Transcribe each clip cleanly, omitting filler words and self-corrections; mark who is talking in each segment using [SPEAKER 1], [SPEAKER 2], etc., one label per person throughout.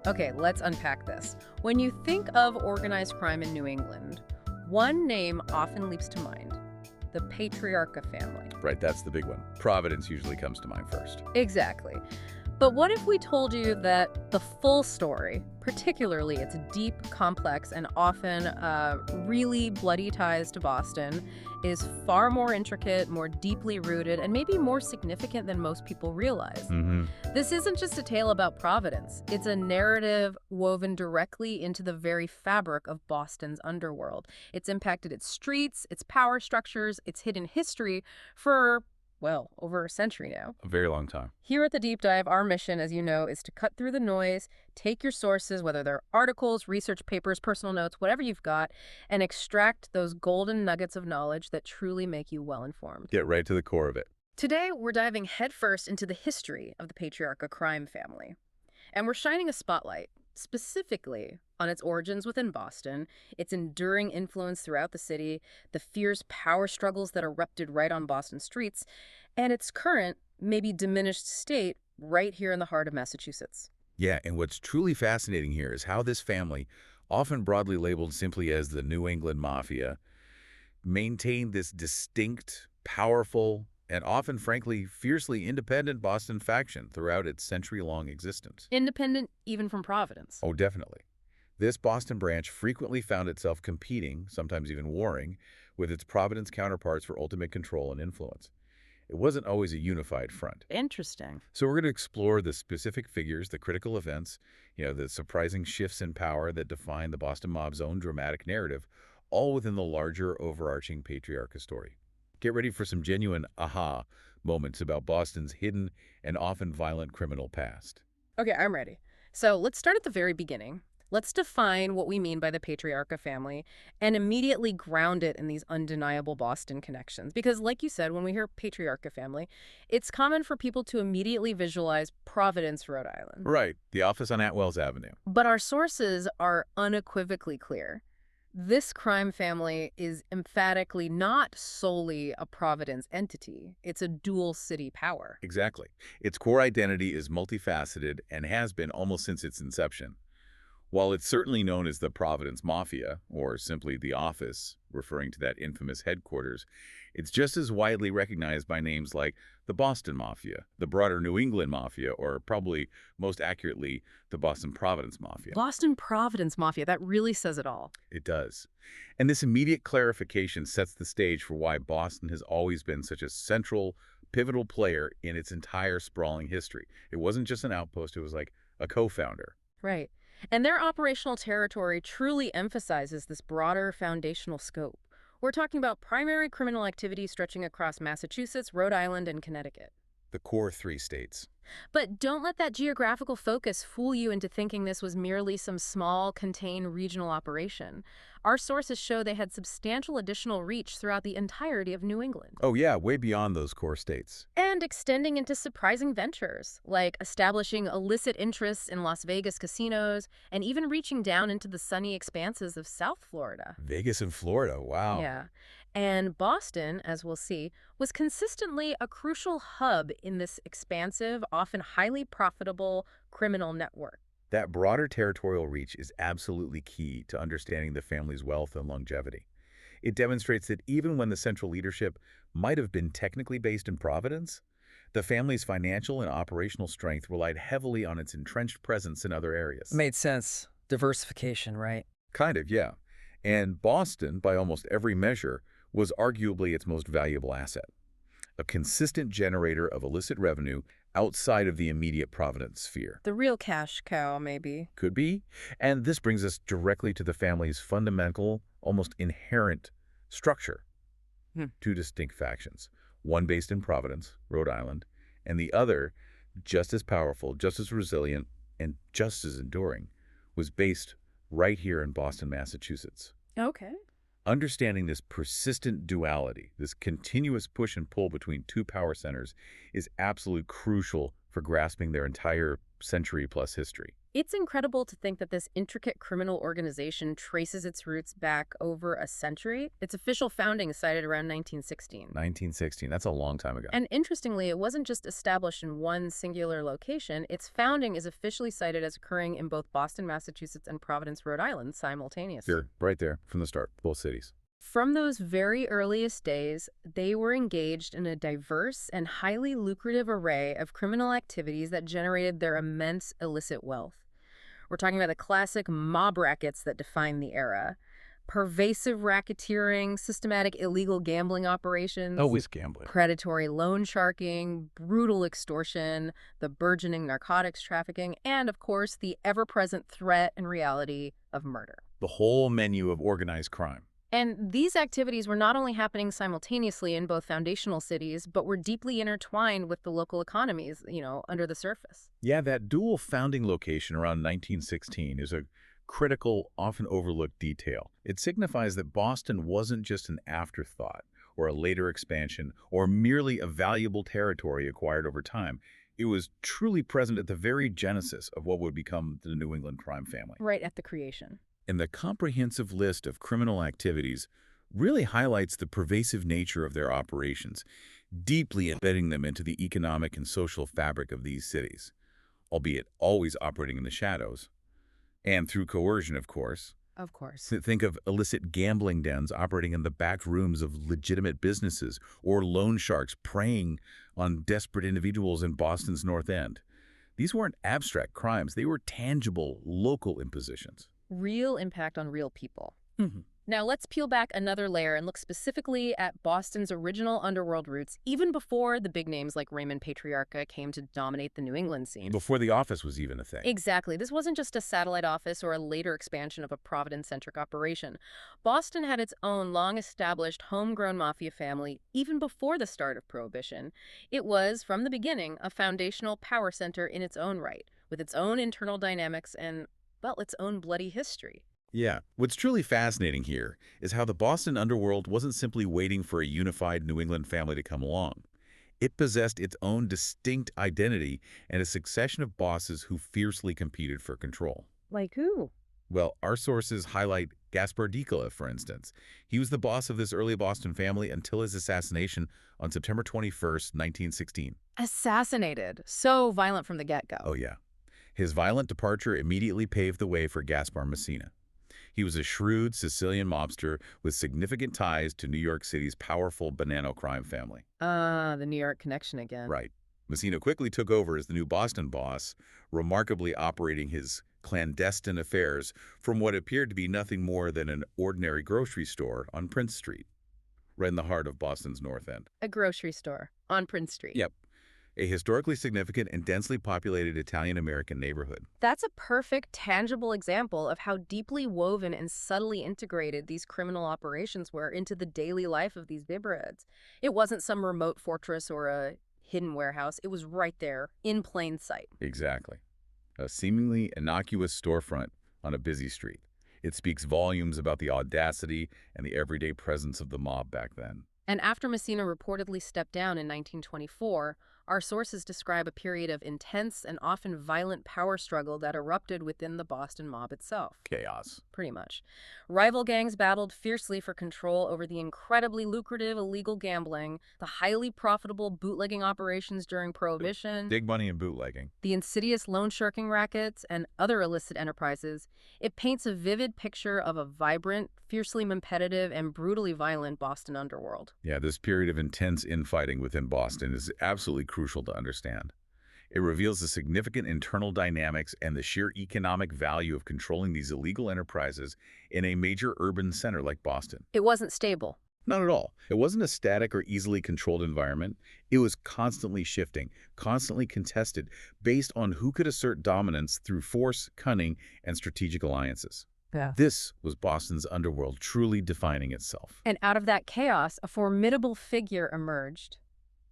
[SPEAKER 1] Okay, let's unpack this. When you think of organized crime in New England, one name often leaps to mind: the Patriarca family.
[SPEAKER 2] Right, that's the big one. Providence usually comes to mind first.
[SPEAKER 1] Exactly. But what if we told you that the full story, particularly its deep, complex, and often really bloody ties to Boston, is far more intricate, more deeply rooted, and maybe more significant than most people realize?
[SPEAKER 2] Mm-hmm.
[SPEAKER 1] This isn't just a tale about Providence. It's a narrative woven directly into the very fabric of Boston's underworld. It's impacted its streets, its power structures, its hidden history for, well, over a century now.
[SPEAKER 2] A very long time.
[SPEAKER 1] Here at the Deep Dive, our mission, as you know, is to cut through the noise, take your sources, whether they're articles, research papers, personal notes, whatever you've got, and extract those golden nuggets of knowledge that truly make you well-informed.
[SPEAKER 2] Get right to the core of it.
[SPEAKER 1] Today, we're diving headfirst into the history of the Patriarca crime family. And we're shining a spotlight, specifically on its origins within Boston, its enduring influence throughout the city, the fierce power struggles that erupted right on Boston streets, and its current, maybe diminished state right here in the heart of Massachusetts.
[SPEAKER 2] Yeah, and what's truly fascinating here is how this family, often broadly labeled simply as the New England Mafia, maintained this distinct, powerful, and often, frankly, fiercely independent Boston faction throughout its century-long existence.
[SPEAKER 1] Independent even from Providence.
[SPEAKER 2] Oh, definitely. This Boston branch frequently found itself competing, sometimes even warring, with its Providence counterparts for ultimate control and influence. It wasn't always a unified front.
[SPEAKER 1] Interesting.
[SPEAKER 2] So we're going to explore the specific figures, the critical events, the surprising shifts in power that define the Boston mob's own dramatic narrative, all within the larger overarching Patriarcha story. Get ready for some genuine aha moments about Boston's hidden and often violent criminal past.
[SPEAKER 1] Okay, I'm ready. So let's start at the very beginning. Let's define what we mean by the Patriarcha family and immediately ground it in these undeniable Boston connections. Because like you said, when we hear Patriarcha family, it's common for people to immediately visualize Providence, Rhode Island.
[SPEAKER 2] Right, the office on Atwell's Avenue.
[SPEAKER 1] But our sources are unequivocally clear. This crime family is emphatically not solely a Providence entity. It's a dual city power.
[SPEAKER 2] Exactly. Its core identity is multifaceted and has been almost since its inception. While it's certainly known as the Providence Mafia, or simply the Office, referring to that infamous headquarters, it's just as widely recognized by names like the Boston Mafia, the broader New England Mafia, or probably most accurately, the Boston Providence Mafia.
[SPEAKER 1] Boston Providence Mafia, that really says it all.
[SPEAKER 2] It does. And this immediate clarification sets the stage for why Boston has always been such a central, pivotal player in its entire sprawling history. It wasn't just an outpost, it was like a co-founder.
[SPEAKER 1] Right. And their operational territory truly emphasizes this broader foundational scope. We're talking about primary criminal activity stretching across Massachusetts, Rhode Island, and Connecticut.
[SPEAKER 2] The core three states.
[SPEAKER 1] But don't let that geographical focus fool you into thinking this was merely some small, contained regional operation. Our sources show they had substantial additional reach throughout the entirety of New England.
[SPEAKER 2] Oh yeah, way beyond those core states.
[SPEAKER 1] And extending into surprising ventures, like establishing illicit interests in Las Vegas casinos, and even reaching down into the sunny expanses of South Florida.
[SPEAKER 2] Vegas and Florida, wow.
[SPEAKER 1] Yeah. And Boston, as we'll see, was consistently a crucial hub in this expansive, often highly profitable criminal network.
[SPEAKER 2] That broader territorial reach is absolutely key to understanding the family's wealth and longevity. It demonstrates that even when the central leadership might have been technically based in Providence, the family's financial and operational strength relied heavily on its entrenched presence in other areas.
[SPEAKER 3] Made sense. Diversification, right?
[SPEAKER 2] Kind of, yeah. And Boston, by almost every measure, was arguably its most valuable asset. A consistent generator of illicit revenue outside of the immediate Providence sphere.
[SPEAKER 1] The real cash cow, maybe.
[SPEAKER 2] Could be. And this brings us directly to the family's fundamental, almost inherent structure. Two distinct factions, one based in Providence, Rhode Island, and the other, just as powerful, just as resilient, and just as enduring, was based right here in Boston, Massachusetts.
[SPEAKER 1] Okay.
[SPEAKER 2] Understanding this persistent duality, this continuous push and pull between two power centers, is absolutely crucial for grasping their entire century-plus history.
[SPEAKER 1] It's incredible to think that this intricate criminal organization traces its roots back over a century. Its official founding is cited around 1916.
[SPEAKER 2] 1916, that's a long time ago.
[SPEAKER 1] And interestingly, it wasn't just established in one singular location. Its founding is officially cited as occurring in both Boston, Massachusetts, and Providence, Rhode Island simultaneously.
[SPEAKER 2] Here, right there, from the start, both cities.
[SPEAKER 1] From those very earliest days, they were engaged in a diverse and highly lucrative array of criminal activities that generated their immense illicit wealth. We're talking about the classic mob rackets that defined the era. Pervasive racketeering, systematic illegal gambling operations,
[SPEAKER 2] Always gambling.
[SPEAKER 1] predatory loan sharking, brutal extortion, the burgeoning narcotics trafficking, and, of course, the ever-present threat and reality of murder.
[SPEAKER 2] The whole menu of organized crime.
[SPEAKER 1] And these activities were not only happening simultaneously in both foundational cities, but were deeply intertwined with the local economies, under the surface.
[SPEAKER 2] Yeah, that dual founding location around 1916 is a critical, often overlooked detail. It signifies that Boston wasn't just an afterthought or a later expansion or merely a valuable territory acquired over time. It was truly present at the very genesis of what would become the New England crime family.
[SPEAKER 1] Right at the creation.
[SPEAKER 2] And the comprehensive list of criminal activities really highlights the pervasive nature of their operations, deeply embedding them into the economic and social fabric of these cities, albeit always operating in the shadows. And through coercion, of course.
[SPEAKER 1] Of course.
[SPEAKER 2] Think of illicit gambling dens operating in the back rooms of legitimate businesses, or loan sharks preying on desperate individuals in Boston's North End. These weren't abstract crimes. They were tangible, local impositions.
[SPEAKER 1] Real impact on real people. Now let's peel back another layer and look specifically at Boston's original underworld roots, even before the big names like Raymond Patriarca came to dominate the New England scene.
[SPEAKER 2] Before the office was even a thing.
[SPEAKER 1] Exactly. This wasn't just a satellite office or a later expansion of a Providence-centric operation. Boston had its own long-established homegrown mafia family even before the start of Prohibition. It was, from the beginning, a foundational power center in its own right, with its own internal dynamics and, well, its own bloody history.
[SPEAKER 2] Yeah. What's truly fascinating here is how the Boston underworld wasn't simply waiting for a unified New England family to come along. It possessed its own distinct identity and a succession of bosses who fiercely competed for control.
[SPEAKER 1] Like who?
[SPEAKER 2] Well, our sources highlight Gaspar Dicola, for instance. He was the boss of this early Boston family until his assassination on September 21st, 1916.
[SPEAKER 1] Assassinated. So violent from the get-go.
[SPEAKER 2] Oh, yeah. His violent departure immediately paved the way for Gaspar Messina. He was a shrewd Sicilian mobster with significant ties to New York City's powerful Bonanno crime family.
[SPEAKER 1] The New York connection again.
[SPEAKER 2] Right. Messina quickly took over as the new Boston boss, remarkably operating his clandestine affairs from what appeared to be nothing more than an ordinary grocery store on Prince Street, right in the heart of Boston's North End.
[SPEAKER 1] A grocery store on Prince Street.
[SPEAKER 2] Yep. A historically significant and densely populated Italian-American neighborhood.
[SPEAKER 1] That's a perfect, tangible example of how deeply woven and subtly integrated these criminal operations were into the daily life of these neighborhoods. It wasn't some remote fortress or a hidden warehouse. It was right there, in plain sight.
[SPEAKER 2] Exactly. A seemingly innocuous storefront on a busy street. It speaks volumes about the audacity and the everyday presence of the mob back then.
[SPEAKER 1] And after Messina reportedly stepped down in 1924, our sources describe a period of intense and often violent power struggle that erupted within the Boston mob itself.
[SPEAKER 2] Chaos.
[SPEAKER 1] Pretty much. Rival gangs battled fiercely for control over the incredibly lucrative illegal gambling, the highly profitable bootlegging operations during Prohibition,
[SPEAKER 2] Big money in bootlegging.
[SPEAKER 1] the insidious loan sharking rackets, and other illicit enterprises. It paints a vivid picture of a vibrant, fiercely competitive, and brutally violent Boston underworld.
[SPEAKER 2] Yeah, this period of intense infighting within Boston is absolutely crucial to understand. It reveals the significant internal dynamics and the sheer economic value of controlling these illegal enterprises in a major urban center like Boston.
[SPEAKER 1] It wasn't stable.
[SPEAKER 2] Not at all. It wasn't a static or easily controlled environment. It was constantly shifting, constantly contested, based on who could assert dominance through force, cunning, and strategic alliances.
[SPEAKER 1] Yeah.
[SPEAKER 2] This was Boston's underworld truly defining itself.
[SPEAKER 1] And out of that chaos, a formidable figure emerged.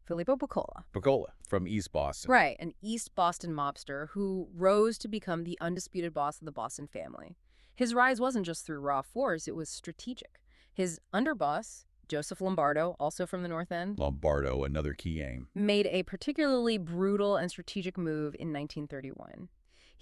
[SPEAKER 1] Filippo Piccola.
[SPEAKER 2] Piccola from East Boston.
[SPEAKER 1] Right, an East Boston mobster who rose to become the undisputed boss of the Boston family. His rise wasn't just through raw force, it was strategic. His underboss, Joseph Lombardo, also from the North End,
[SPEAKER 2] Lombardo, another key aim.
[SPEAKER 1] made a particularly brutal and strategic move in 1931.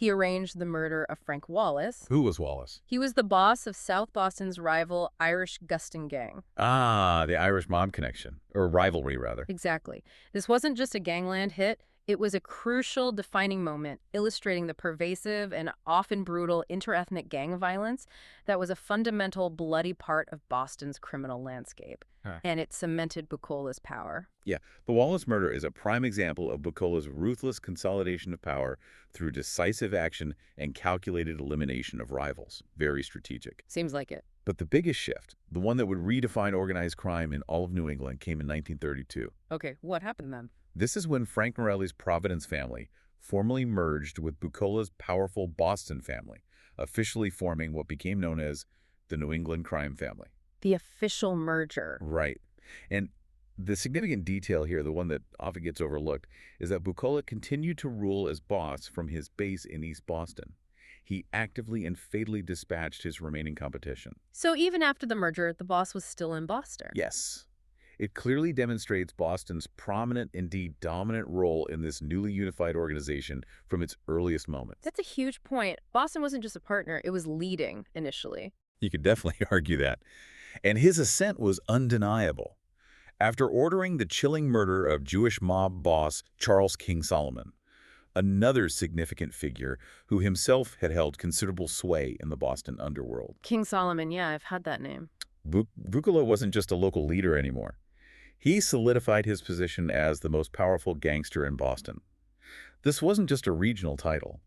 [SPEAKER 1] He arranged the murder of Frank Wallace.
[SPEAKER 2] Who was Wallace?
[SPEAKER 1] He was the boss of South Boston's rival Irish Guston gang.
[SPEAKER 2] Ah, the Irish mob connection, or rivalry, rather.
[SPEAKER 1] Exactly. This wasn't just a gangland hit. It was a crucial defining moment illustrating the pervasive and often brutal interethnic gang violence that was a fundamental bloody part of Boston's criminal landscape.
[SPEAKER 2] Huh.
[SPEAKER 1] And it cemented Bucola's power.
[SPEAKER 2] Yeah, the Wallace murder is a prime example of Bucola's ruthless consolidation of power through decisive action and calculated elimination of rivals. Very strategic.
[SPEAKER 1] Seems like it.
[SPEAKER 2] But the biggest shift, the one that would redefine organized crime in all of New England, came in 1932.
[SPEAKER 1] Okay, what happened then?
[SPEAKER 2] This is when Frank Morelli's Providence family formally merged with Bucola's powerful Boston family, officially forming what became known as the New England crime family.
[SPEAKER 1] The official merger.
[SPEAKER 2] Right. And the significant detail here, the one that often gets overlooked, is that Bucola continued to rule as boss from his base in East Boston. He actively and fatally dispatched his remaining competition.
[SPEAKER 1] So even after the merger, the boss was still in Boston.
[SPEAKER 2] Yes. It clearly demonstrates Boston's prominent, indeed dominant role in this newly unified organization from its earliest moments.
[SPEAKER 1] That's a huge point. Boston wasn't just a partner, it was leading initially.
[SPEAKER 2] You could definitely argue that. And his ascent was undeniable. After ordering the chilling murder of Jewish mob boss Charles King Solomon, another significant figure who himself had held considerable sway in the Boston underworld.
[SPEAKER 1] King Solomon, yeah, I've had that name.
[SPEAKER 2] Bucola wasn't just a local leader anymore. He solidified his position as the most powerful gangster in Boston. This wasn't just a regional title.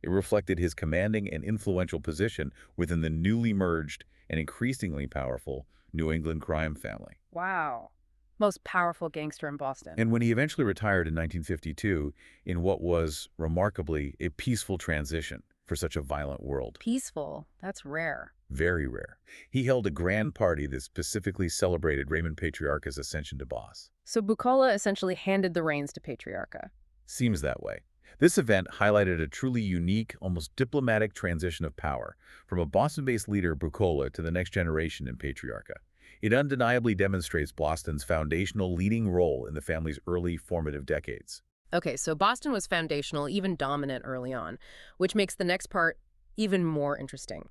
[SPEAKER 2] It reflected his commanding and influential position within the newly merged and increasingly powerful New England crime family.
[SPEAKER 1] Wow. Most powerful gangster in Boston.
[SPEAKER 2] And when he eventually retired in 1952, in what was remarkably a peaceful transition for such a violent world.
[SPEAKER 1] Peaceful. That's rare.
[SPEAKER 2] Very rare. He held a grand party that specifically celebrated Raymond Patriarca's ascension to boss.
[SPEAKER 1] So Bucola essentially handed the reins to Patriarca.
[SPEAKER 2] Seems that way. This event highlighted a truly unique, almost diplomatic transition of power from a Boston-based leader, Bucola, to the next generation in Patriarca. It undeniably demonstrates Boston's foundational leading role in the family's early formative decades.
[SPEAKER 1] Okay, so Boston was foundational, even dominant early on, which makes the next part even more interesting.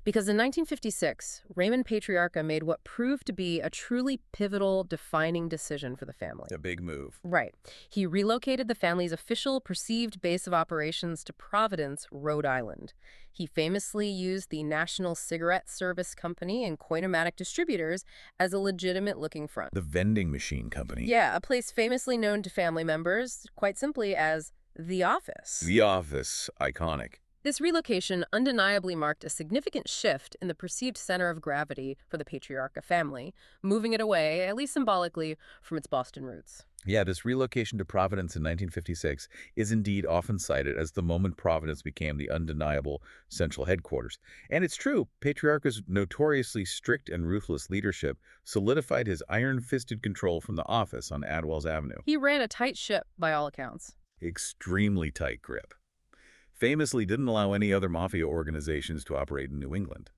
[SPEAKER 1] Because in 1956, Raymond Patriarca made what proved to be a truly pivotal, defining decision for the family.
[SPEAKER 2] A big move.
[SPEAKER 1] Right. He relocated the family's official perceived base of operations to Providence, Rhode Island. He famously used the National Cigarette Service Company and Coinomatic Distributors as a legitimate-looking front.
[SPEAKER 2] The vending machine company.
[SPEAKER 1] Yeah, a place famously known to family members, quite simply as the office.
[SPEAKER 2] The office. Iconic.
[SPEAKER 1] This relocation undeniably marked a significant shift in the perceived center of gravity for the Patriarca family, moving it away, at least symbolically, from its Boston roots.
[SPEAKER 2] Yeah, this relocation to Providence in 1956 is indeed often cited as the moment Providence became the undeniable central headquarters. And it's true, Patriarcha's notoriously strict and ruthless leadership solidified his iron-fisted control from the office on Adwells Avenue.
[SPEAKER 1] He ran a tight ship, by all accounts.
[SPEAKER 2] Extremely tight grip. Famously didn't allow any other mafia organizations to operate in New England.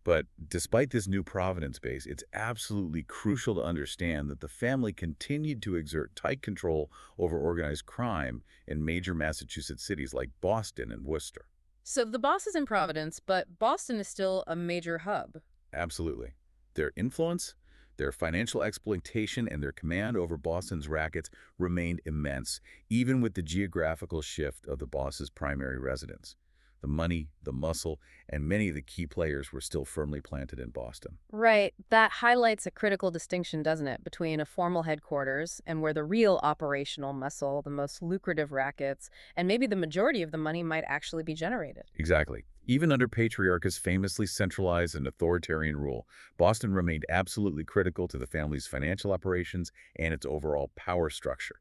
[SPEAKER 2] But despite this new Providence base, it's absolutely crucial to understand that the family continued to exert tight control over organized crime in major Massachusetts cities like Boston and Worcester.
[SPEAKER 1] So the boss is in Providence, but Boston is still a major hub.
[SPEAKER 2] Absolutely. Their influence, their financial exploitation, and their command over Boston's rackets remained immense, even with the geographical shift of the boss's primary residence. The money, the muscle, and many of the key players were still firmly planted in Boston.
[SPEAKER 1] Right. That highlights a critical distinction, doesn't it, between a formal headquarters and where the real operational muscle, the most lucrative rackets, and maybe the majority of the money might actually be generated.
[SPEAKER 2] Exactly. Even under Patriarcha's famously centralized and authoritarian rule, Boston remained absolutely critical to the family's financial operations and its overall power structure.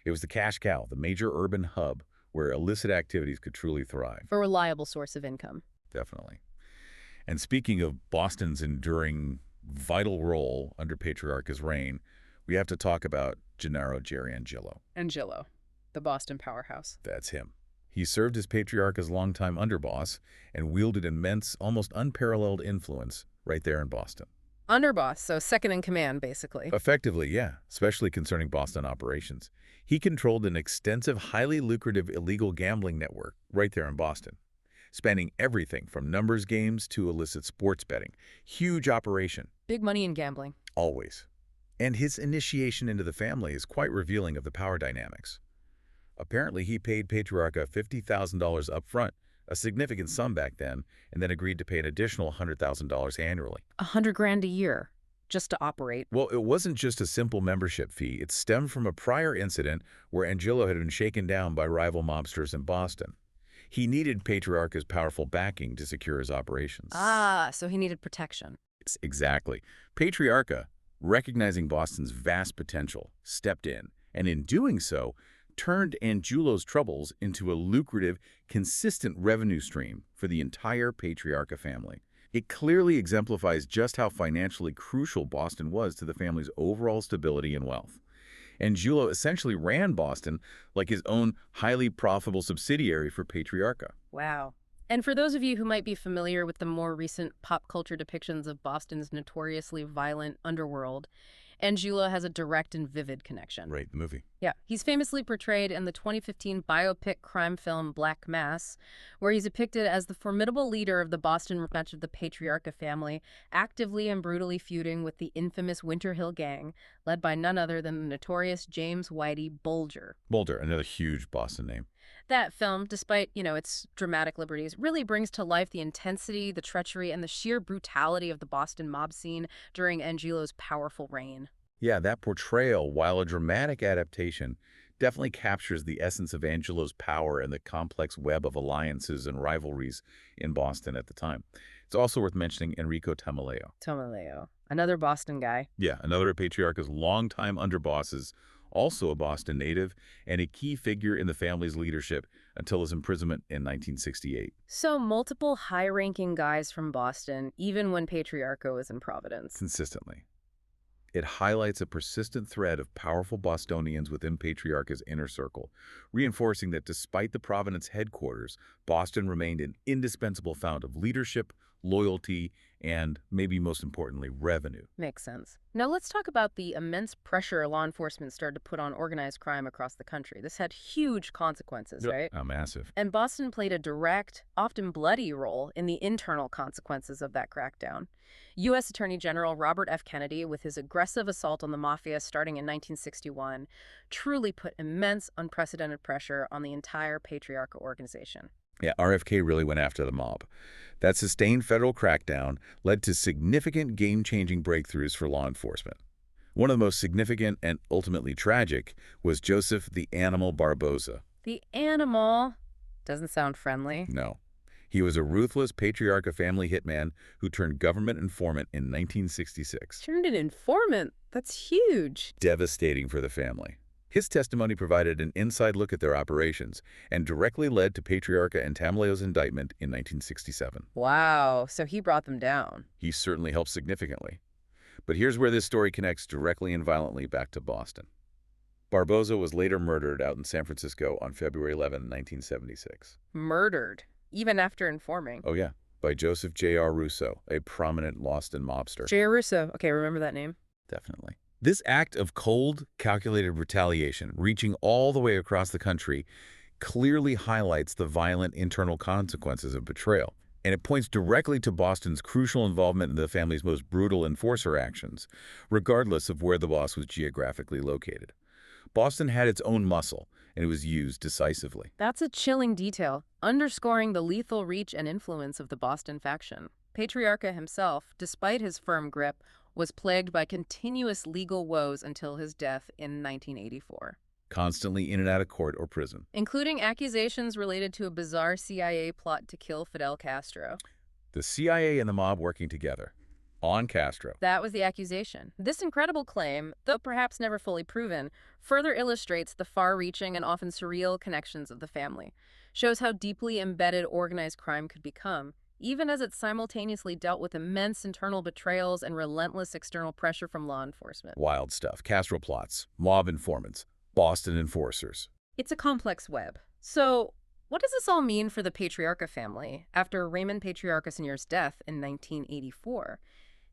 [SPEAKER 2] It was the cash cow, the major urban hub, where illicit activities could truly thrive.
[SPEAKER 1] A reliable source of income.
[SPEAKER 2] Definitely. And speaking of Boston's enduring vital role under Patriarcha's reign, we have to talk about Gennaro Angelo.
[SPEAKER 1] Angelo, the Boston powerhouse.
[SPEAKER 2] That's him. He served as Patriarcha's longtime underboss and wielded immense, almost unparalleled influence right there in Boston.
[SPEAKER 1] Underboss, so second in command, basically.
[SPEAKER 2] Effectively, yeah, especially concerning Boston operations. He controlled an extensive, highly lucrative illegal gambling network right there in Boston, spanning everything from numbers games to illicit sports betting. Huge operation,
[SPEAKER 1] Big money in gambling.
[SPEAKER 2] always. And his initiation into the family is quite revealing of the power dynamics. Apparently, he paid Patriarca $50,000 up front, a significant sum back then, and then agreed to pay an additional $100,000 annually.
[SPEAKER 1] 100 grand a year just to operate.
[SPEAKER 2] Well, it wasn't just a simple membership fee. It stemmed from a prior incident where Angelo had been shaken down by rival mobsters in Boston. He needed Patriarca's powerful backing to secure his operations.
[SPEAKER 1] Ah, so he needed protection.
[SPEAKER 2] Exactly. Patriarca, recognizing Boston's vast potential, stepped in, and in doing so, turned Angelo's troubles into a lucrative, consistent revenue stream for the entire Patriarca family. It clearly exemplifies just how financially crucial Boston was to the family's overall stability and wealth. Angelo essentially ran Boston like his own highly profitable subsidiary for Patriarca.
[SPEAKER 1] Wow. And for those of you who might be familiar with the more recent pop culture depictions of Boston's notoriously violent underworld, Angelo has a direct and vivid connection.
[SPEAKER 2] Right, the movie.
[SPEAKER 1] Yeah, he's famously portrayed in the 2015 biopic crime film Black Mass, where he's depicted as the formidable leader of the Boston branch of the Patriarca family, actively and brutally feuding with the infamous Winter Hill Gang, led by none other than the notorious James Whitey Bulger.
[SPEAKER 2] Boulder, another huge Boston name.
[SPEAKER 1] That film, despite, its dramatic liberties, really brings to life the intensity, the treachery, and the sheer brutality of the Boston mob scene during Angelo's powerful reign.
[SPEAKER 2] Yeah, that portrayal, while a dramatic adaptation, definitely captures the essence of Angelo's power and the complex web of alliances and rivalries in Boston at the time. It's also worth mentioning Enrico Tamaleo.
[SPEAKER 1] Tomaleo, another Boston guy.
[SPEAKER 2] Yeah, another of Patriarca's longtime underbosses, also a Boston native, and a key figure in the family's leadership until his imprisonment in 1968.
[SPEAKER 1] So multiple high-ranking guys from Boston, even when Patriarca was in Providence.
[SPEAKER 2] Consistently. It highlights a persistent thread of powerful Bostonians within Patriarca's inner circle, reinforcing that despite the Providence headquarters, Boston remained an indispensable fount of leadership, loyalty, and, maybe most importantly, revenue.
[SPEAKER 1] Makes sense. Now let's talk about the immense pressure law enforcement started to put on organized crime across the country. This had huge consequences, right?
[SPEAKER 2] Oh, massive.
[SPEAKER 1] And Boston played a direct, often bloody role in the internal consequences of that crackdown. U.S. Attorney General Robert F. Kennedy, with his aggressive assault on the Mafia starting in 1961, truly put immense, unprecedented pressure on the entire Patriarca organization.
[SPEAKER 2] Yeah, RFK really went after the mob. That sustained federal crackdown led to significant game-changing breakthroughs for law enforcement. One of the most significant and ultimately tragic was Joseph the Animal Barboza.
[SPEAKER 1] The animal doesn't sound friendly.
[SPEAKER 2] No. He was a ruthless Patriarca family hitman who turned government informant in 1966.
[SPEAKER 1] Turned an informant. That's huge.
[SPEAKER 2] Devastating for the family. His testimony provided an inside look at their operations and directly led to Patriarca and Tamaleo's indictment in 1967.
[SPEAKER 1] Wow, so he brought them down.
[SPEAKER 2] He certainly helped significantly. But here's where this story connects directly and violently back to Boston. Barboza was later murdered out in San Francisco on February 11, 1976.
[SPEAKER 1] Murdered, even after informing.
[SPEAKER 2] Oh yeah, by Joseph J.R. Russo, a prominent Boston mobster.
[SPEAKER 1] J.R. Russo. Okay, remember that name.
[SPEAKER 2] Definitely. This act of cold, calculated retaliation, reaching all the way across the country, clearly highlights the violent internal consequences of betrayal. And it points directly to Boston's crucial involvement in the family's most brutal enforcer actions, regardless of where the boss was geographically located. Boston had its own muscle, and it was used decisively.
[SPEAKER 1] That's a chilling detail, underscoring the lethal reach and influence of the Boston faction. Patriarca himself, despite his firm grip, was plagued by continuous legal woes until his death in 1984.
[SPEAKER 2] Constantly in and out of court or prison.
[SPEAKER 1] Including accusations related to a bizarre CIA plot to kill Fidel Castro.
[SPEAKER 2] The CIA and the mob working together. On Castro.
[SPEAKER 1] That was the accusation. This incredible claim, though perhaps never fully proven, further illustrates the far-reaching and often surreal connections of the family. Shows how deeply embedded organized crime could become, even as it simultaneously dealt with immense internal betrayals and relentless external pressure from law enforcement.
[SPEAKER 2] Wild stuff. Castro plots, mob informants, Boston enforcers.
[SPEAKER 1] It's a complex web. So, what does this all mean for the Patriarca family after Raymond Patriarca Sr.'s death in 1984?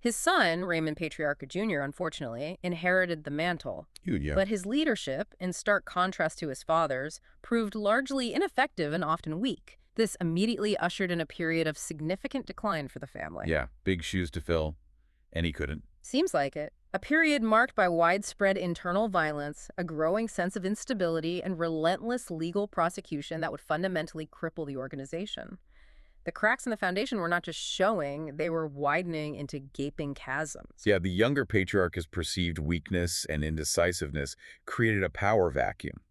[SPEAKER 1] His son, Raymond Patriarca Jr., unfortunately, inherited the mantle.
[SPEAKER 2] Yeah.
[SPEAKER 1] But his leadership, in stark contrast to his father's, proved largely ineffective and often weak. This immediately ushered in a period of significant decline for the family.
[SPEAKER 2] Yeah, big shoes to fill, and he couldn't.
[SPEAKER 1] Seems like it. A period marked by widespread internal violence, a growing sense of instability, and relentless legal prosecution that would fundamentally cripple the organization. The cracks in the foundation were not just showing, they were widening into gaping chasms.
[SPEAKER 2] Yeah, the younger patriarch's perceived weakness and indecisiveness created a power vacuum.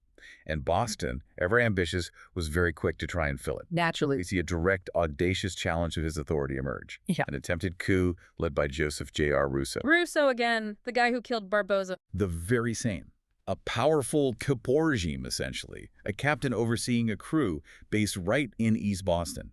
[SPEAKER 2] And Boston, ever ambitious, was very quick to try and fill it.
[SPEAKER 1] Naturally.
[SPEAKER 2] We see a direct, audacious challenge of his authority emerge.
[SPEAKER 1] Yeah.
[SPEAKER 2] An attempted coup led by Joseph J.R. Rousseau.
[SPEAKER 1] Rousseau again, the guy who killed Barboza.
[SPEAKER 2] The very same. A powerful coup regime, essentially. A captain overseeing a crew based right in East Boston.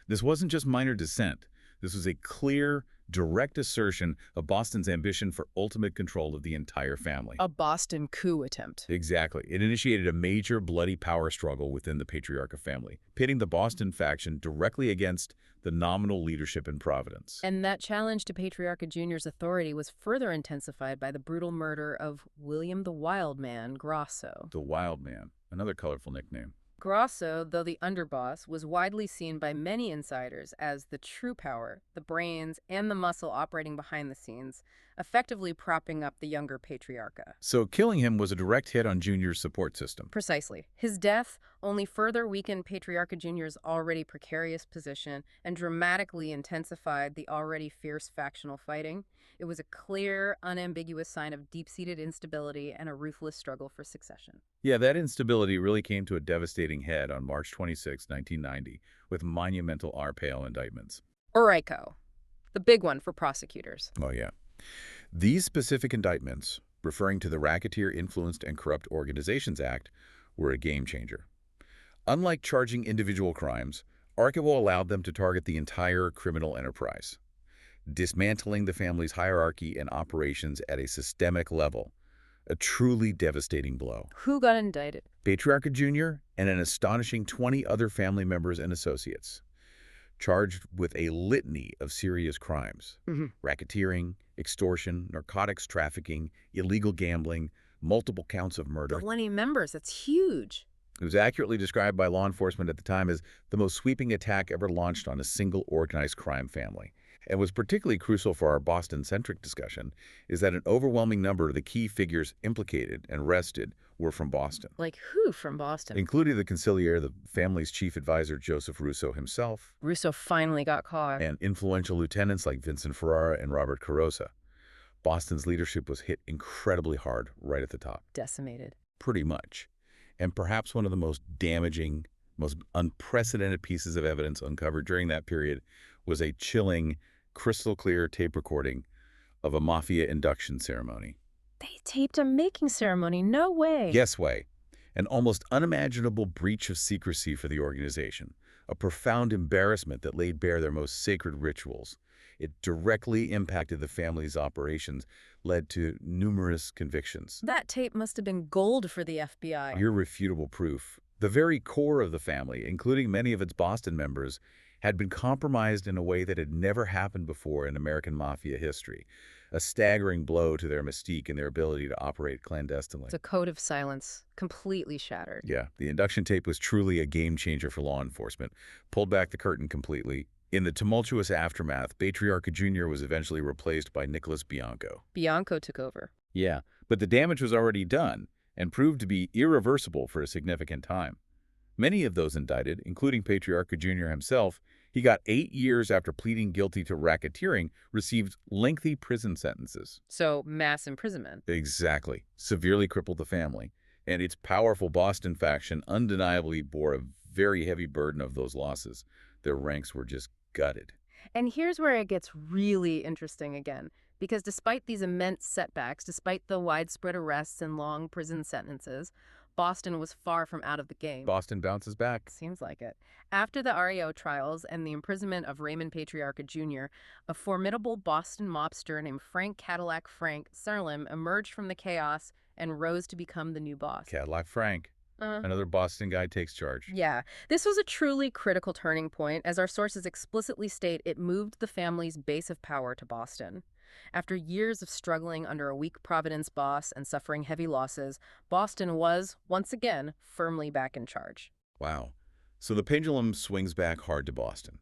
[SPEAKER 2] This wasn't just minor dissent. This was a clear, direct assertion of Boston's ambition for ultimate control of the entire family.
[SPEAKER 1] A Boston coup attempt.
[SPEAKER 2] Exactly. It initiated a major bloody power struggle within the Patriarca family, pitting the Boston faction directly against the nominal leadership in Providence.
[SPEAKER 1] And that challenge to Patriarca Jr.'s authority was further intensified by the brutal murder of William the Wild Man Grosso.
[SPEAKER 2] The Wild Man, another colorful nickname.
[SPEAKER 1] Grosso, though the underboss, was widely seen by many insiders as the true power, the brains, and the muscle operating behind the scenes, effectively propping up the younger Patriarca.
[SPEAKER 2] So killing him was a direct hit on Junior's support system.
[SPEAKER 1] Precisely. His death only further weakened Patriarca Jr.'s already precarious position and dramatically intensified the already fierce factional fighting. It was a clear, unambiguous sign of deep-seated instability and a ruthless struggle for succession.
[SPEAKER 2] Yeah, that instability really came to a devastating head on March 26, 1990, with monumental RPAL indictments.
[SPEAKER 1] Oraico, the big one for prosecutors.
[SPEAKER 2] Oh, yeah. These specific indictments, referring to the Racketeer Influenced and Corrupt Organizations Act, were a game changer. Unlike charging individual crimes, RCAO allowed them to target the entire criminal enterprise, dismantling the family's hierarchy and operations at a systemic level. A truly devastating blow.
[SPEAKER 1] Who got indicted?
[SPEAKER 2] Patriarca Jr. and an astonishing 20 other family members and associates, charged with a litany of serious crimes. Racketeering, extortion, narcotics trafficking, illegal gambling, multiple counts of murder.
[SPEAKER 1] 20 members, that's huge.
[SPEAKER 2] It was accurately described by law enforcement at the time as the most sweeping attack ever launched on a single organized crime family. And what's particularly crucial for our Boston-centric discussion is that an overwhelming number of the key figures implicated and arrested were from Boston.
[SPEAKER 1] Like who from Boston?
[SPEAKER 2] Including the consigliere, the family's chief advisor, Joseph Rousseau himself.
[SPEAKER 1] Rousseau finally got caught.
[SPEAKER 2] And influential lieutenants like Vincent Ferrara and Robert Carosa. Boston's leadership was hit incredibly hard right at the top.
[SPEAKER 1] Decimated.
[SPEAKER 2] Pretty much. And perhaps one of the most damaging, most unprecedented pieces of evidence uncovered during that period was a chilling, crystal-clear tape recording of a mafia induction ceremony.
[SPEAKER 1] They taped a making ceremony, no way.
[SPEAKER 2] Yes way. An almost unimaginable breach of secrecy for the organization. A profound embarrassment that laid bare their most sacred rituals. It directly impacted the family's operations, led to numerous convictions.
[SPEAKER 1] That tape must have been gold for the FBI.
[SPEAKER 2] Irrefutable proof. The very core of the family, including many of its Boston members, had been compromised in a way that had never happened before in American Mafia history. A staggering blow to their mystique and their ability to operate clandestinely.
[SPEAKER 1] It's a code of silence, completely shattered.
[SPEAKER 2] Yeah, the induction tape was truly a game changer for law enforcement. Pulled back the curtain completely. In the tumultuous aftermath, Patriarca Jr. was eventually replaced by Nicholas Bianco.
[SPEAKER 1] Bianco took over.
[SPEAKER 2] Yeah, but the damage was already done and proved to be irreversible for a significant time. Many of those indicted, including Patriarca Jr. himself, he got 8 years after pleading guilty to racketeering, received lengthy prison sentences.
[SPEAKER 1] So, mass imprisonment.
[SPEAKER 2] Exactly. Severely crippled the family. And its powerful Boston faction undeniably bore a very heavy burden of those losses. Their ranks were just gutted.
[SPEAKER 1] And here's where it gets really interesting again. Because despite these immense setbacks, despite the widespread arrests and long prison sentences, Boston was far from out of the game.
[SPEAKER 2] Boston bounces back.
[SPEAKER 1] Seems like it. After the REO trials and the imprisonment of Raymond Patriarca Jr., a formidable Boston mobster named Frank Cadillac Frank Serlim emerged from the chaos and rose to become the new boss.
[SPEAKER 2] Cadillac Frank. Another Boston guy takes charge.
[SPEAKER 1] Yeah, this was a truly critical turning point, as our sources explicitly state it moved the family's base of power to Boston. After years of struggling under a weak Providence boss and suffering heavy losses, Boston was, once again, firmly back in charge.
[SPEAKER 2] Wow. So the pendulum swings back hard to Boston.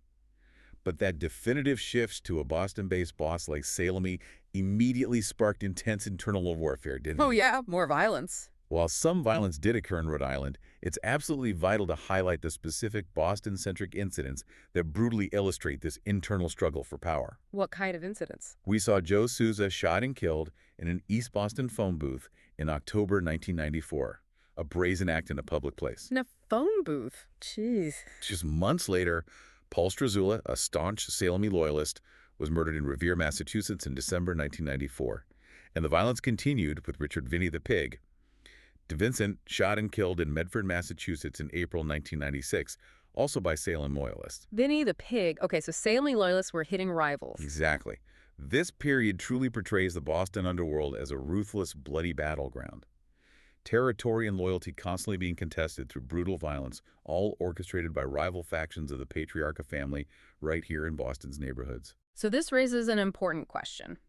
[SPEAKER 2] But that definitive shift to a Boston-based boss like Salemy immediately sparked intense internal warfare, didn't it?
[SPEAKER 1] Yeah, more violence.
[SPEAKER 2] While some violence did occur in Rhode Island, it's absolutely vital to highlight the specific Boston-centric incidents that brutally illustrate this internal struggle for power.
[SPEAKER 1] What kind of incidents?
[SPEAKER 2] We saw Joe Souza shot and killed in an East Boston phone booth in October 1994, a brazen act in a public place.
[SPEAKER 1] In a phone booth. Jeez.
[SPEAKER 2] Just months later, Paul Strazula, a staunch Salemy loyalist, was murdered in Revere, Massachusetts in December 1994. And the violence continued with Richard Vinny the Pig DeVincent shot and killed in Medford, Massachusetts in April 1996, also by Salem loyalists.
[SPEAKER 1] Vinny the Pig. Okay, so Salem loyalists were hitting rivals.
[SPEAKER 2] Exactly. This period truly portrays the Boston underworld as a ruthless, bloody battleground. Territory and loyalty constantly being contested through brutal violence, all orchestrated by rival factions of the Patriarca family right here in Boston's neighborhoods.
[SPEAKER 1] So this raises an important question.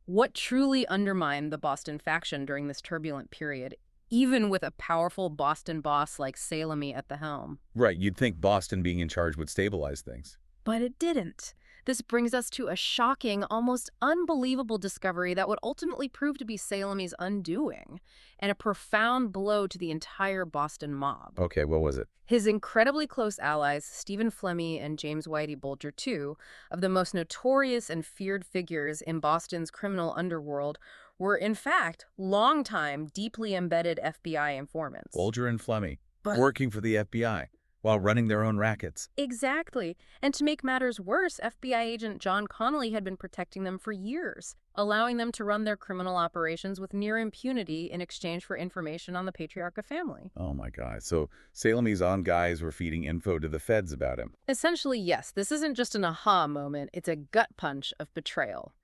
[SPEAKER 1] What truly undermined the Boston faction during this turbulent period, even with a powerful Boston boss like Salemy at the helm?
[SPEAKER 2] Right, you'd think Boston being in charge would stabilize things.
[SPEAKER 1] But it didn't. This brings us to a shocking, almost unbelievable discovery that would ultimately prove to be Salemy's undoing, and a profound blow to the entire Boston mob.
[SPEAKER 2] Okay, what was it?
[SPEAKER 1] His incredibly close allies, Stephen Flemmi and James Whitey Bulger, two of the most notorious and feared figures in Boston's criminal underworld, were in fact longtime, deeply embedded FBI informants.
[SPEAKER 2] Bulger and Flemmi,
[SPEAKER 1] But
[SPEAKER 2] working for the FBI while running their own rackets.
[SPEAKER 1] exactly. And to make matters worse, FBI agent John Connolly had been protecting them for years, allowing them to run their criminal operations with near impunity in exchange for information on the Patriarca family.
[SPEAKER 2] Oh my God. So Salemy's own guys were feeding info to the feds about him.
[SPEAKER 1] Essentially, yes, this isn't just an aha moment, it's a gut punch of betrayal,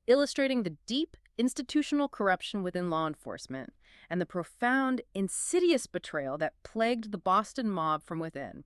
[SPEAKER 1] illustrating the deep institutional corruption within law enforcement and the profound, insidious betrayal that plagued the Boston mob from within.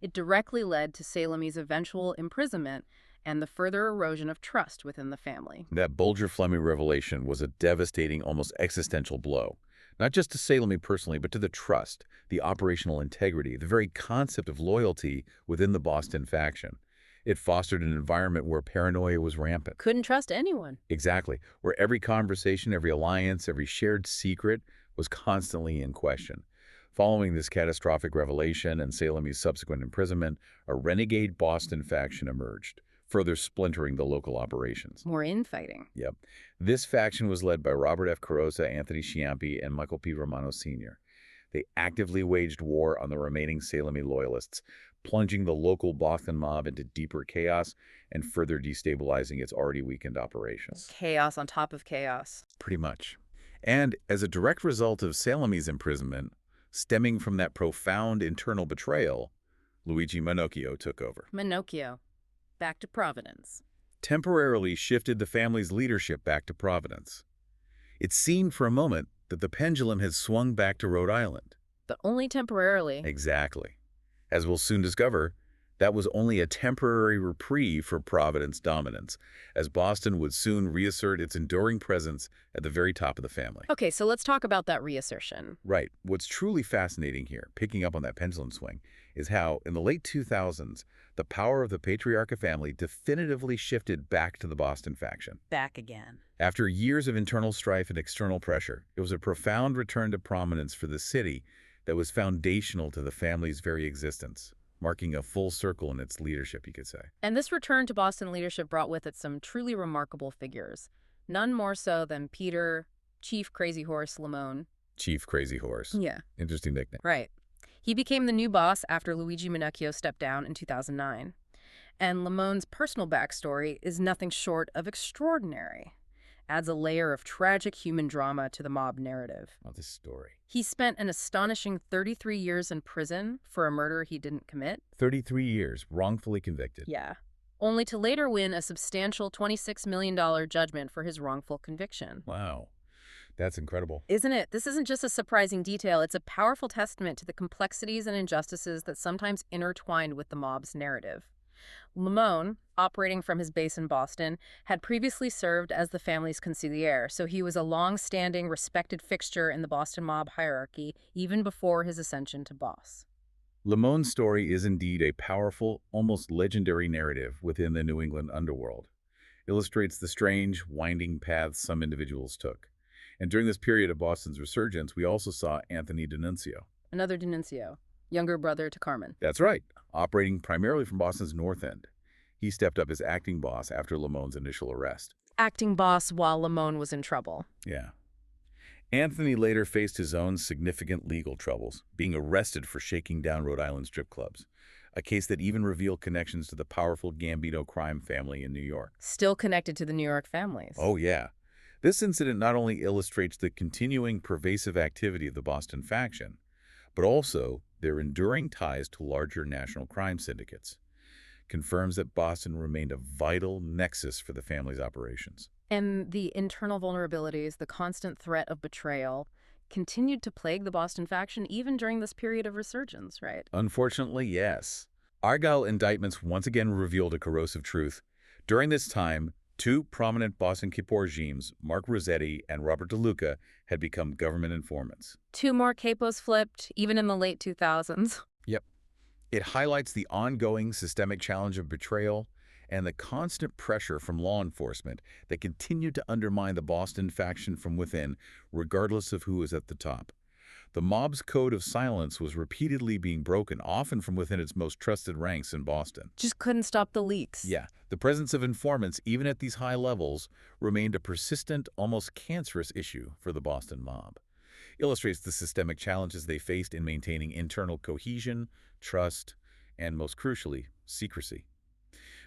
[SPEAKER 1] It directly led to Salemy's eventual imprisonment and the further erosion of trust within the family.
[SPEAKER 2] That Bulger-Flemmi revelation was a devastating, almost existential blow. Not just to Salemy personally, but to the trust, the operational integrity, the very concept of loyalty within the Boston faction. It fostered an environment where paranoia was rampant.
[SPEAKER 1] Couldn't trust anyone.
[SPEAKER 2] Exactly. Where every conversation, every alliance, every shared secret was constantly in question. Following this catastrophic revelation and Salemy's subsequent imprisonment, a renegade Boston faction emerged, further splintering the local operations.
[SPEAKER 1] More infighting.
[SPEAKER 2] Yep. This faction was led by Robert F. Carosa, Anthony Ciampi, and Michael P. Romano Sr. They actively waged war on the remaining Salemy loyalists, plunging the local Boston mob into deeper chaos and further destabilizing its already weakened operations.
[SPEAKER 1] Chaos on top of chaos.
[SPEAKER 2] Pretty much. And as a direct result of Salemy's imprisonment, stemming from that profound internal betrayal, Luigi Manocchio took over.
[SPEAKER 1] Manocchio. Back to Providence.
[SPEAKER 2] Temporarily shifted the family's leadership back to Providence. It seemed for a moment that the pendulum had swung back to Rhode Island.
[SPEAKER 1] But only temporarily.
[SPEAKER 2] Exactly. As we'll soon discover, that was only a temporary reprieve for Providence dominance, as Boston would soon reassert its enduring presence at the very top of the family.
[SPEAKER 1] Okay, so let's talk about that reassertion.
[SPEAKER 2] Right. What's truly fascinating here, picking up on that pendulum swing, is how, in the late 2000s, the power of the Patriarca family definitively shifted back to the Boston faction.
[SPEAKER 1] Back again.
[SPEAKER 2] After years of internal strife and external pressure, it was a profound return to prominence for the city that was foundational to the family's very existence, marking a full circle in its leadership, you could say.
[SPEAKER 1] And this return to Boston leadership brought with it some truly remarkable figures. None more so than Peter, Chief Crazy Horse Lamone.
[SPEAKER 2] Chief Crazy Horse.
[SPEAKER 1] Yeah.
[SPEAKER 2] Interesting nickname.
[SPEAKER 1] Right. He became the new boss after Luigi Manocchio stepped down in 2009. And Lamone's personal backstory is nothing short of extraordinary. Adds a layer of tragic human drama to the mob narrative.
[SPEAKER 2] Oh, this story.
[SPEAKER 1] He spent an astonishing 33 years in prison for a murder he didn't commit.
[SPEAKER 2] 33 years, wrongfully convicted.
[SPEAKER 1] Yeah. Only to later win a substantial $26 million judgment for his wrongful conviction.
[SPEAKER 2] Wow. That's incredible.
[SPEAKER 1] Isn't it? This isn't just a surprising detail, it's a powerful testament to the complexities and injustices that sometimes intertwined with the mob's narrative. Lamone, operating from his base in Boston, had previously served as the family's consigliere, so he was a long-standing, respected fixture in the Boston mob hierarchy even before his ascension to boss.
[SPEAKER 2] Lamone's story is indeed a powerful, almost legendary narrative within the New England underworld. Illustrates the strange, winding paths some individuals took. And during this period of Boston's resurgence, we also saw Anthony D'Annunzio.
[SPEAKER 1] Another D'Annunzio, younger brother to Carmen.
[SPEAKER 2] That's right, operating primarily from Boston's North End. He stepped up as acting boss after Lamone's initial arrest.
[SPEAKER 1] Acting boss while Lamone was in trouble.
[SPEAKER 2] Yeah. Anthony later faced his own significant legal troubles, being arrested for shaking down Rhode Island strip clubs, a case that even revealed connections to the powerful Gambino crime family in New York.
[SPEAKER 1] Still connected to the New York families.
[SPEAKER 2] Oh, yeah. This incident not only illustrates the continuing pervasive activity of the Boston faction, but also their enduring ties to larger national crime syndicates. Confirms that Boston remained a vital nexus for the family's operations.
[SPEAKER 1] And the internal vulnerabilities, the constant threat of betrayal, continued to plague the Boston faction even during this period of resurgence, right?
[SPEAKER 2] Unfortunately, yes. Argyle indictments once again revealed a corrosive truth. During this time, two prominent Boston Capo regimes, Mark Rossetti and Robert DeLuca, had become government informants.
[SPEAKER 1] Two more capos flipped, even in the late 2000s.
[SPEAKER 2] Yep. It highlights the ongoing systemic challenge of betrayal and the constant pressure from law enforcement that continued to undermine the Boston faction from within, regardless of who was at the top. The mob's code of silence was repeatedly being broken, often from within its most trusted ranks in Boston.
[SPEAKER 1] Just couldn't stop the leaks.
[SPEAKER 2] Yeah, the presence of informants, even at these high levels, remained a persistent, almost cancerous issue for the Boston mob. Illustrates the systemic challenges they faced in maintaining internal cohesion, trust, and most crucially, secrecy.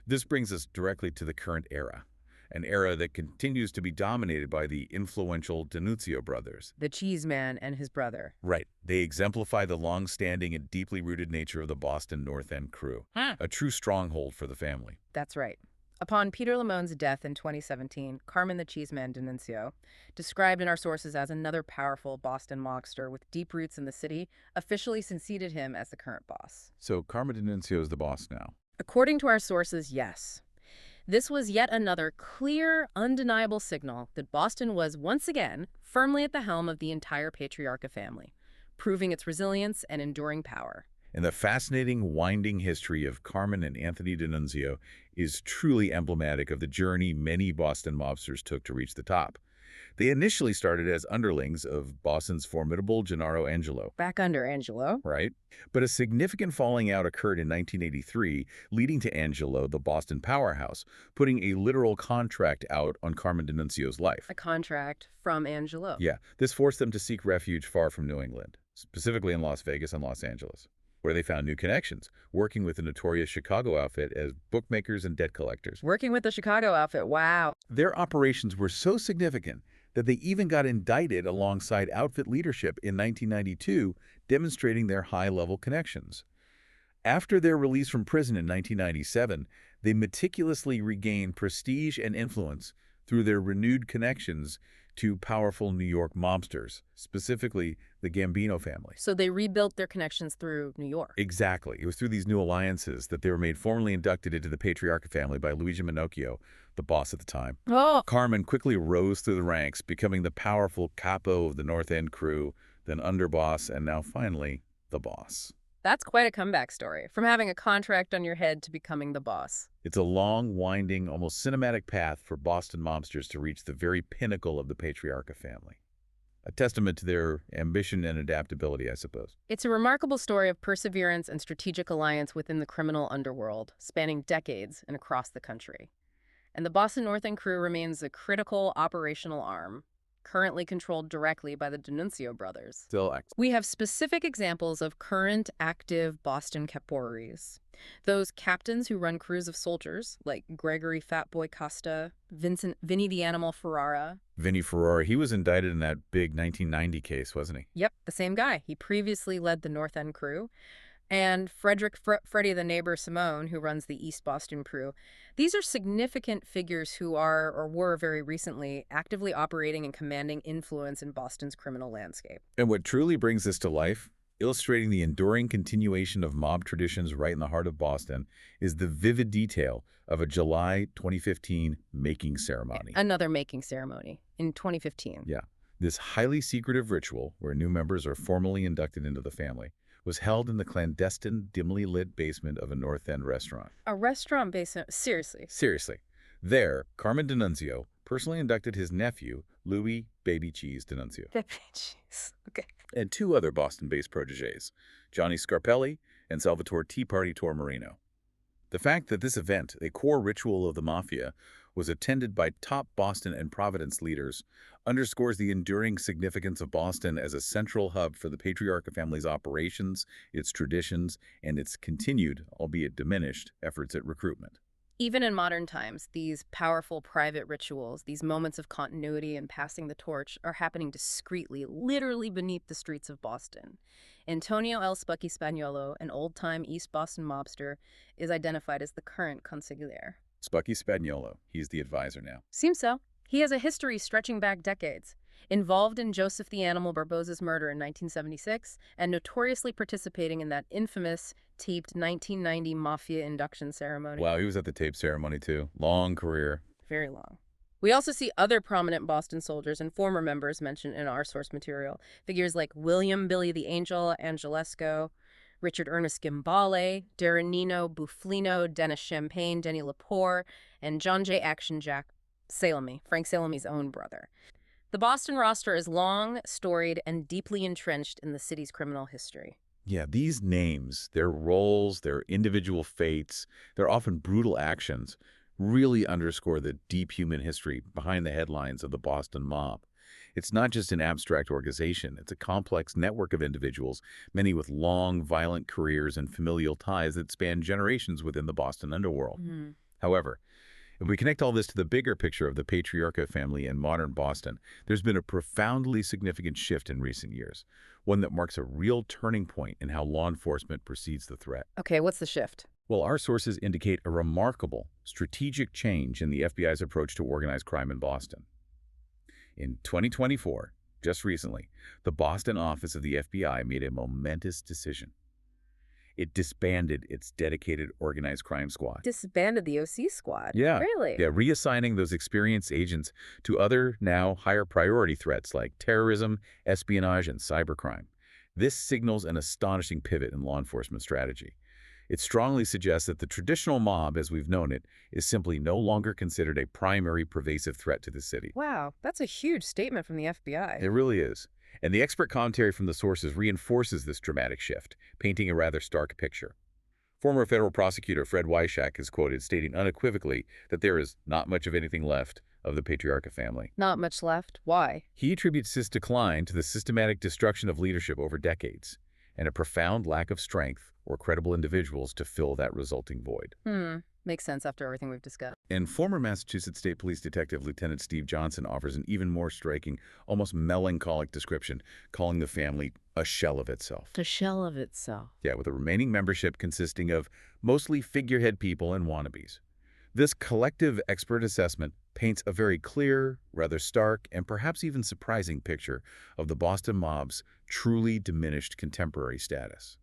[SPEAKER 2] This brings us directly to the current era, an era that continues to be dominated by the influential D'Annunzio brothers.
[SPEAKER 1] The Cheese Man and his brother.
[SPEAKER 2] Right. They exemplify the long-standing and deeply rooted nature of the Boston North End crew, a true stronghold for the family.
[SPEAKER 1] That's right. Upon Peter Lamone's death in 2017, Carmen the Cheeseman D'Annunzio, described in our sources as another powerful Boston mobster with deep roots in the city, officially succeeded him as the current boss.
[SPEAKER 2] So Carmen D'Annunzio is the boss now.
[SPEAKER 1] According to our sources, yes. This was yet another clear, undeniable signal that Boston was once again firmly at the helm of the entire Patriarca family, proving its resilience and enduring power.
[SPEAKER 2] And the fascinating, winding history of Carmen and Anthony D'Annunzio is truly emblematic of the journey many Boston mobsters took to reach the top. They initially started as underlings of Boston's formidable Gennaro Angelo.
[SPEAKER 1] Back under Angelo.
[SPEAKER 2] Right? But a significant falling out occurred in 1983, leading to Angelo, the Boston powerhouse, putting a literal contract out on Carmen D'Annunzio's life.
[SPEAKER 1] A contract from Angelo.
[SPEAKER 2] Yeah, this forced them to seek refuge far from New England, specifically in Las Vegas and Los Angeles, where they found new connections, working with the notorious Chicago outfit as bookmakers and debt collectors.
[SPEAKER 1] Working with the Chicago outfit, wow.
[SPEAKER 2] Their operations were so significant that they even got indicted alongside outfit leadership in 1992, demonstrating their high-level connections. After their release from prison in 1997, they meticulously regained prestige and influence through their renewed connections to powerful New York mobsters, specifically the Gambino family.
[SPEAKER 1] So they rebuilt their connections through New York.
[SPEAKER 2] Exactly. It was through these new alliances that they were made formally inducted into the Patriarca family by Luigi Minocchio, the boss at the time.
[SPEAKER 1] Oh.
[SPEAKER 2] Carmen quickly rose through the ranks, becoming the powerful capo of the North End crew, then underboss, and now finally, the boss.
[SPEAKER 1] That's quite a comeback story, from having a contract on your head to becoming the boss.
[SPEAKER 2] It's a long, winding, almost cinematic path for Boston mobsters to reach the very pinnacle of the Patriarca family. A testament to their ambition and adaptability, I suppose.
[SPEAKER 1] It's a remarkable story of perseverance and strategic alliance within the criminal underworld, spanning decades and across the country. And the Boston North End crew remains a critical operational arm, currently controlled directly by the D'Annunzio brothers.
[SPEAKER 2] Still active.
[SPEAKER 1] We have specific examples of current active Boston caporales. Those captains who run crews of soldiers, like Gregory Fatboy Costa, Vinny the Animal Ferrara.
[SPEAKER 2] Vinny Ferrara, he was indicted in that big 1990 case, wasn't he?
[SPEAKER 1] Yep, the same guy. He previously led the North End crew. and Freddie the neighbor Simone, who runs the East Boston crew. These are significant figures who are, or were very recently, actively operating and commanding influence in Boston's criminal landscape.
[SPEAKER 2] And what truly brings this to life, illustrating the enduring continuation of mob traditions right in the heart of Boston, is the vivid detail of a July 2015 making ceremony.
[SPEAKER 1] Another making ceremony in 2015.
[SPEAKER 2] Yeah. This highly secretive ritual, where new members are formally inducted into the family, was held in the clandestine, dimly lit basement of a North End restaurant.
[SPEAKER 1] A restaurant basement? Seriously?
[SPEAKER 2] Seriously. There, Carmen D'Annunzio personally inducted his nephew, Louis Baby Cheese D'Annunzio,
[SPEAKER 1] Jeez. Okay.
[SPEAKER 2] and two other Boston-based protégés, Johnny Scarpelli and Salvatore Tea Party Tormarino. The fact that this event, a core ritual of the Mafia, was attended by top Boston and Providence leaders underscores the enduring significance of Boston as a central hub for the Patriarca family's operations, its traditions, and its continued, albeit diminished, efforts at recruitment.
[SPEAKER 1] Even in modern times, these powerful private rituals, these moments of continuity and passing the torch, are happening discreetly, literally beneath the streets of Boston. Antonio El Spucky Spagnuolo, an old-time East Boston mobster, is identified as the current consigliere.
[SPEAKER 2] Spucky Spagnuolo, he's the advisor now.
[SPEAKER 1] Seems so. He has a history stretching back decades. Involved in Joseph the Animal Barbosa's murder in 1976, and notoriously participating in that infamous, taped 1990 Mafia induction ceremony.
[SPEAKER 2] Wow, he was at the tape ceremony too. Long career.
[SPEAKER 1] Very long. We also see other prominent Boston soldiers and former members mentioned in our source material. Figures like William Billy the Angel Angelesco, Richard Ernest Gimbale, Daranino Bufflino, Dennis Champagne, Denny Lepore, and John J. Action Jack Salami, Frank Salami's own brother. The Boston roster is long, storied, and deeply entrenched in the city's criminal history.
[SPEAKER 2] Yeah, these names, their roles, their individual fates, their often brutal actions, really underscore the deep human history behind the headlines of the Boston mob. It's not just an abstract organization. It's a complex network of individuals, many with long, violent careers and familial ties that span generations within the Boston underworld. However, if we connect all this to the bigger picture of the Patriarca family in modern Boston, there's been a profoundly significant shift in recent years, one that marks a real turning point in how law enforcement perceives the threat.
[SPEAKER 1] Okay, what's the shift?
[SPEAKER 2] Well, our sources indicate a remarkable, strategic change in the FBI's approach to organized crime in Boston. In 2024, just recently, the Boston office of the FBI made a momentous decision. It disbanded its dedicated organized crime squad.
[SPEAKER 1] Disbanded the OC squad?
[SPEAKER 2] Yeah.
[SPEAKER 1] Really?
[SPEAKER 2] Yeah, reassigning those experienced agents to other, now higher priority threats like terrorism, espionage, and cybercrime. This signals an astonishing pivot in law enforcement strategy. It strongly suggests that the traditional mob, as we've known it, is simply no longer considered a primary pervasive threat to the city.
[SPEAKER 1] Wow, that's a huge statement from the FBI.
[SPEAKER 2] It really is. And the expert commentary from the sources reinforces this dramatic shift, painting a rather stark picture. Former federal prosecutor Fred Weishak is quoted stating unequivocally that there is not much of anything left of the Patriarca family.
[SPEAKER 1] Not much left? Why?
[SPEAKER 2] He attributes this decline to the systematic destruction of leadership over decades and a profound lack of strength or credible individuals to fill that resulting void.
[SPEAKER 1] Makes sense after everything we've discussed.
[SPEAKER 2] And former Massachusetts State Police Detective Lieutenant Steve Johnson offers an even more striking, almost melancholic description, calling the family a shell of itself.
[SPEAKER 1] A shell of itself.
[SPEAKER 2] Yeah, with the remaining membership consisting of mostly figurehead people and wannabes. This collective expert assessment paints a very clear, rather stark, and perhaps even surprising picture of the Boston mob's truly diminished contemporary status.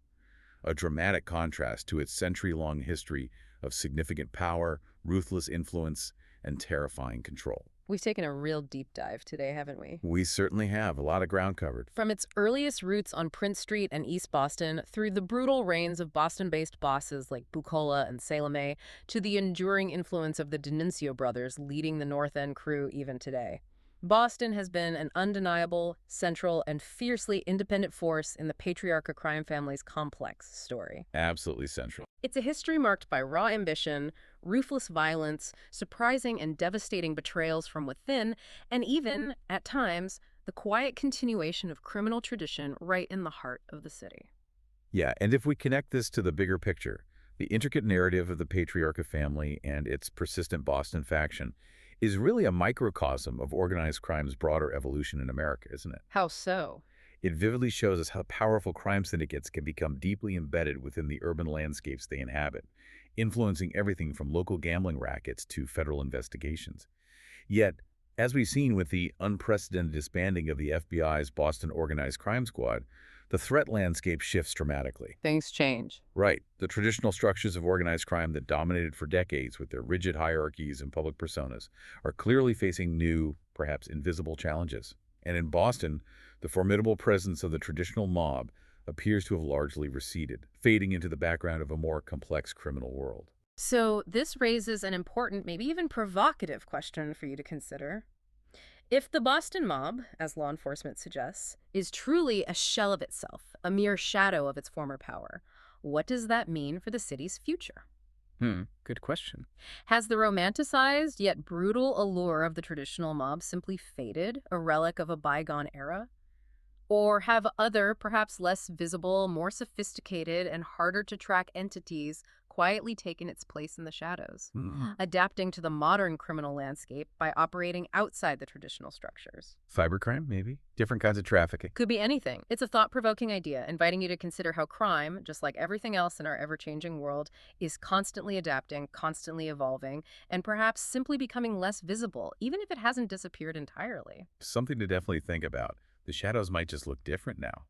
[SPEAKER 2] A dramatic contrast to its century-long history of significant power, ruthless influence, and terrifying control.
[SPEAKER 1] We've taken a real deep dive today, haven't we?
[SPEAKER 2] We certainly have a lot of ground covered.
[SPEAKER 1] From its earliest roots on Prince Street and East Boston, through the brutal reigns of Boston-based bosses like Bucola and Salome, to the enduring influence of the D'Annunzio brothers leading the North End crew even today. Boston has been an undeniable, central, and fiercely independent force in the Patriarca crime family's complex story.
[SPEAKER 2] Absolutely central.
[SPEAKER 1] It's a history marked by raw ambition, ruthless violence, surprising and devastating betrayals from within, and even, at times, the quiet continuation of criminal tradition right in the heart of the city.
[SPEAKER 2] Yeah, and if we connect this to the bigger picture, the intricate narrative of the Patriarca family and its persistent Boston faction is really a microcosm of organized crime's broader evolution in America, isn't it?
[SPEAKER 1] How so?
[SPEAKER 2] It vividly shows us how powerful crime syndicates can become deeply embedded within the urban landscapes they inhabit, influencing everything from local gambling rackets to federal investigations. Yet, as we've seen with the unprecedented disbanding of the FBI's Boston Organized Crime Squad, the threat landscape shifts dramatically.
[SPEAKER 1] Things change.
[SPEAKER 2] Right. The traditional structures of organized crime that dominated for decades with their rigid hierarchies and public personas are clearly facing new, perhaps invisible challenges. And in Boston, the formidable presence of the traditional mob appears to have largely receded, fading into the background of a more complex criminal world.
[SPEAKER 1] So this raises an important, maybe even provocative question for you to consider. If the Boston mob, as law enforcement suggests, is truly a shell of itself, a mere shadow of its former power, what does that mean for the city's future?
[SPEAKER 3] Good question.
[SPEAKER 1] Has the romanticized yet brutal allure of the traditional mob simply faded, a relic of a bygone era? Or have other, perhaps less visible, more sophisticated, and harder to track entities quietly taken its place in the shadows, adapting to the modern criminal landscape by operating outside the traditional structures?
[SPEAKER 2] Cybercrime, maybe? Different kinds of trafficking.
[SPEAKER 1] Could be anything. It's a thought-provoking idea, inviting you to consider how crime, just like everything else in our ever-changing world, is constantly adapting, constantly evolving, and perhaps simply becoming less visible, even if it hasn't disappeared entirely.
[SPEAKER 2] Something to definitely think about. The shadows might just look different now.